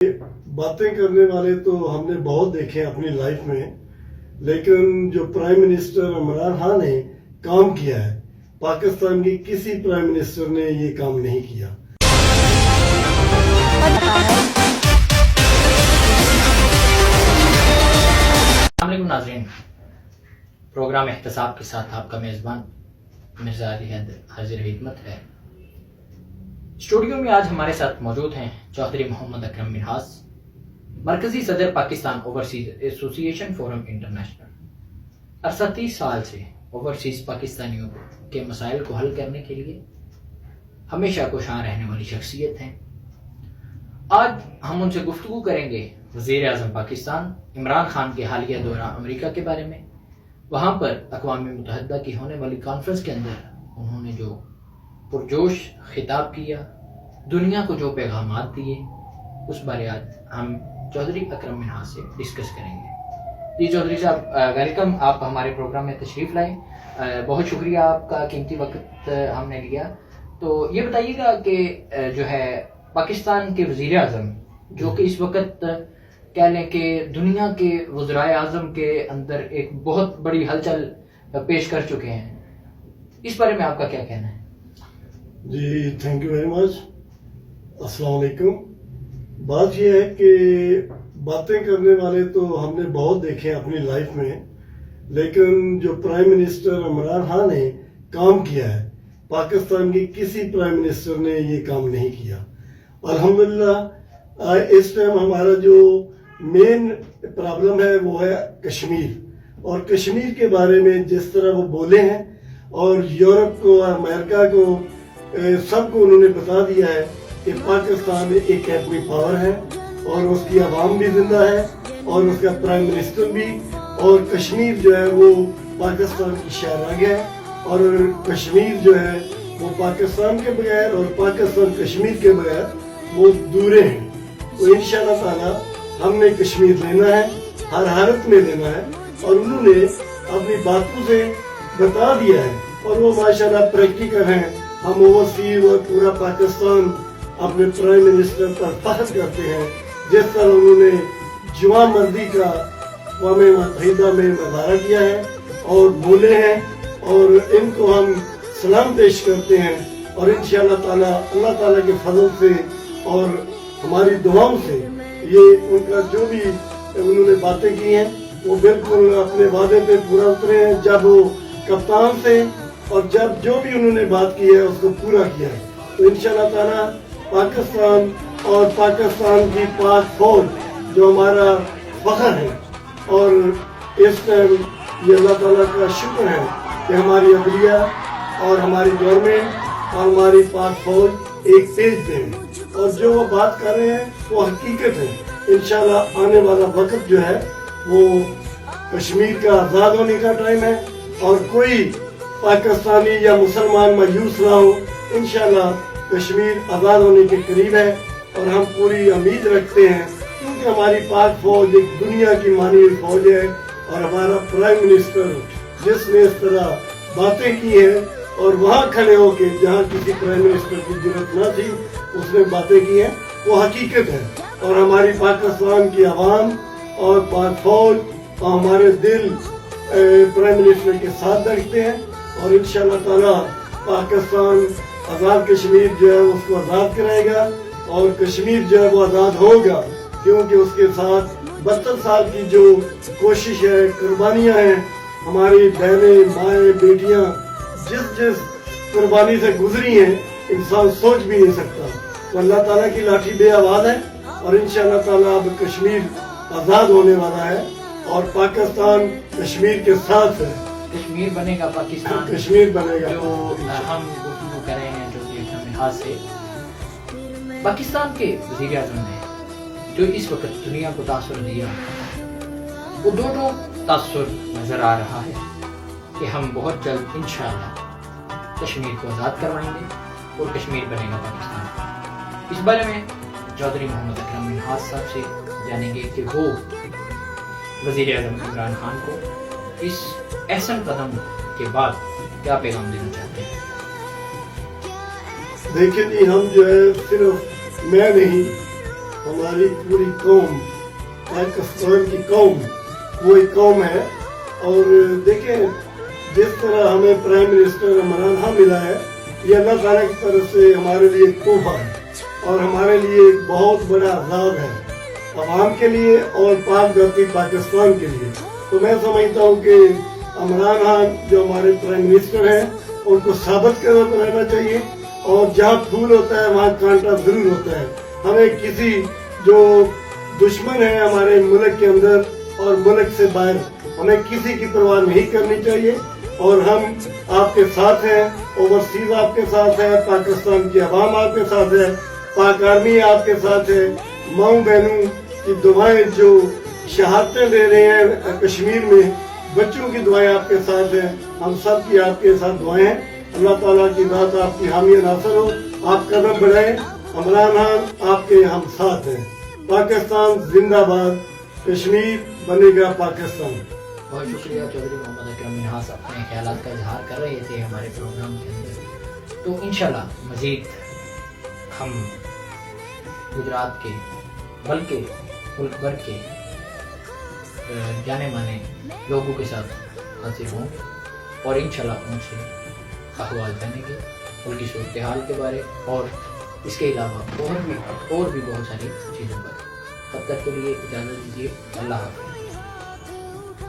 बातें करने वाले तो हमने बहुत देखे अपनी लाइफ में, लेकिन जो प्राइम मिनिस्टर इमरान खान ने काम किया है, पाकिस्तान की किसी प्राइम मिनिस्टर ने ये काम नहीं किया। अस्सलामुअलैकुम नाज़रीन, प्रोग्राम एहतसाब के साथ आपका मेज़बान मिर्ज़ा अली हैदर हाजिर खिदमत है। स्टूडियो में आज हमारे साथ मौजूद हैं चौधरी मोहम्मद अकरम मिन्हास, मरकजी सदर Pakistan overseas association forum international. 38 साल से ओवरसीज पाकिस्तानियों के मसाइल को हल करने के लिए हमेशा कोशां रहने वाली शख्सियत हैं। आज हम उनसे गुफ्तगू करेंगे वज़ीर आज़म पाकिस्तान इमरान खान के हालिया दौरा अमेरिका के बारे में। वहाँ पर अक़वाम मुत्तहिदा की होने वाली कॉन्फ्रेंस के अंदर उन्होंने जो पुरजोश खिताब किया, दुनिया को जो पैगामात दिए, उस बारे आज हम चौधरी अकरम मिन्हास से डिस्कस करेंगे। जी चौधरी साहब, वेलकम, आप हमारे प्रोग्राम में तशरीफ़ लाए। बहुत शुक्रिया आपका कीमती वक्त हमने लिया। तो ये बताइएगा कि जो है पाकिस्तान के वज़ीर आज़म जो कि इस वक्त कह लें कि दुनिया के वज़राए आज़म के अंदर एक बहुत बड़ी हलचल पेश कर चुके हैं, इस बारे में आपका क्या कहना है? जी थैंक यू वेरी मच। अस्सलाम वालेकुम। बात यह है कि बातें करने वाले तो हमने बहुत देखे अपनी लाइफ में, लेकिन जो प्राइम मिनिस्टर इमरान खान ने काम किया है, पाकिस्तान की किसी प्राइम मिनिस्टर ने ये काम नहीं किया। अल्हम्दुलिल्लाह इस टाइम हमारा जो मेन प्रॉब्लम है वो है कश्मीर, और कश्मीर के बारे में जिस तरह वो बोले हैं और यूरोप को, अमेरिका को, सबको उन्होंने बता दिया है कि पाकिस्तान एक एटमी पावर है और उसकी आवाम भी जिंदा है और उसका प्राइम मिनिस्टर भी, और कश्मीर जो है वो पाकिस्तान की शहरग है, और कश्मीर जो है वो पाकिस्तान के बगैर और पाकिस्तान कश्मीर के बगैर वो दूरे हैं। तो इंशाअल्लाह ताला हमने कश्मीर लेना है, हर हालत में लेना है, और उन्होंने अपनी बातों से बता दिया है और वो माशाल्लाह प्रैक्टिकल हैं। हम ओवरसीज और पूरा पाकिस्तान अपने प्राइम मिनिस्टर पर फख्र करते हैं, जिस तरह उन्होंने जवां मर्दी का अक़वाम मुत्तहिदा में मुज़ाहरा किया है और बोले हैं, और इनको हम सलाम पेश करते हैं। और इंशाअल्लाह ताला अल्लाह ताला के फजल से और हमारी दुआओं से ये उनका जो भी उन्होंने बातें की हैं वो बिल्कुल अपने वादे पे पूरा उतरे हैं। जब वो कप्तान से और जब जो भी उन्होंने बात की है उसको पूरा किया है। तो इंशाअल्लाह ताला पाकिस्तान और पाकिस्तान की पाक फौज जो हमारा फख्र है, और इस टाइम ये अल्लाह ताला का शुक्र है कि हमारी अदलिया और हमारी गवर्नमेंट और हमारी पाक फौज एक पेज पे है, और जो वो बात कर रहे हैं वो हकीकत है। इंशाल्लाह आने वाला वक्त जो है वो कश्मीर का आज़ाद होने का टाइम है, और कोई पाकिस्तानी या मुसलमान मायूस ना हो। इंशाल्लाह कश्मीर आज़ाद होने के करीब है, और हम पूरी उम्मीद रखते हैं, क्योंकि हमारी पाक फौज एक दुनिया की मानी हुई फौज है, और हमारा प्राइम मिनिस्टर जिसने इस तरह बातें की हैं और वहाँ खड़े होके जहाँ किसी प्राइम मिनिस्टर की जरूरत न थी उसने बातें की हैं, वो हकीकत है। और हमारी पाकिस्तान की आवाम और पाक फौज और हमारे दिल प्राइम मिनिस्टर के साथ रखते हैं, और इंशाअल्लाह ताला पाकिस्तान आज़ाद कश्मीर जो है उसको आज़ाद कराएगा, और कश्मीर जो है वो आज़ाद होगा, क्योंकि उसके साथ 72 साल की जो कोशिश है, कुर्बानियाँ हैं, हमारी बहनें, माएँ, बेटियाँ जिस कुर्बानी से गुजरी हैं इंसान सोच भी नहीं सकता। तो अल्लाह ताला की लाठी बेआवाज़ है, और इंशाअल्लाह ताला अब कश्मीर आज़ाद होने वाला है, और पाकिस्तान कश्मीर के साथ है। कश्मीर बनेगा पाकिस्तान, कश्मीर बनेगा। जो हम गुफ्तगू कर रहे हैं जो मिन्हास से, पाकिस्तान के वज़ीर आज़म ने जो इस वक्त दुनिया को तासुर दिया, वो दो तासुर नजर आ रहा है कि हम बहुत जल्द इंशाअल्लाह कश्मीर को आज़ाद करवाएंगे और कश्मीर बनेगा पाकिस्तान। इस बारे में चौधरी मोहम्मद अकरम मिन्हास साहब से जानेंगे कि वो वज़ीर आज़म इमरान खान को इस अहसन कदम के बाद क्या पैगाम देना चाहते हैं। देखिए जी, हम जो है सिर्फ मैं नहीं हमारी पूरी कौम, पाकिस्तान की कौम वो एक कौम है। और देखें, जिस तरह हमें प्राइम मिनिस्टर इमरान खान मिला है, ये अल्लाह ताला की तरफ से हमारे लिए एक तोहफा है और हमारे लिए एक बहुत बड़ा आज़ाद है, अवाम के लिए और पाक धरती पाकिस्तान के लिए। तो मैं समझता हूँ कि इमरान खान जो हमारे प्राइम मिनिस्टर हैं, उनको साबित करते रहना चाहिए, और जहाँ फूल होता है वहाँ कांटा जरूर होता है। हमें किसी जो दुश्मन है हमारे मुल्क के अंदर और मुल्क से बाहर, हमें किसी की परवाह नहीं करनी चाहिए, और हम आपके साथ हैं, ओवरसीज आपके साथ है, पाकिस्तान की आवाम आपके साथ है, पाक आर्मी आपके साथ है, माऊ बहनों की दुआएं जो शहादतें दे रहे हैं कश्मीर में, बच्चों की दुआएं आपके साथ हैं, हम सब की आपके साथ दुआएं हैं। अल्लाह ताला की रात आपकी हामी नासर हो, आप कदम बढ़ाएं, इमरान खान आपके हम साथ हैं। पाकिस्तान जिंदाबाद, कश्मीर बनेगा पाकिस्तान। बहुत शुक्रिया चौधरी मोहम्मद अकरम मिन्हास, अपने ख्यालात का इजहार कर रहे थे हमारे प्रोग्राम के अंदर। तो इंशाल्लाह मज़ीद हम गुजरात के बल्कि मुल्क भर के जाने माने लोगों के साथ हाजिर होंगे और इंशाल्लाह उनसे अहवाल जानेंगे, उनकी सूरत हाल के बारे और इसके अलावा और भी बहुत सारी चीज़ों पर। तब तक के लिए इजाज़त दीजिए, अल्लाह हाफ़िज़।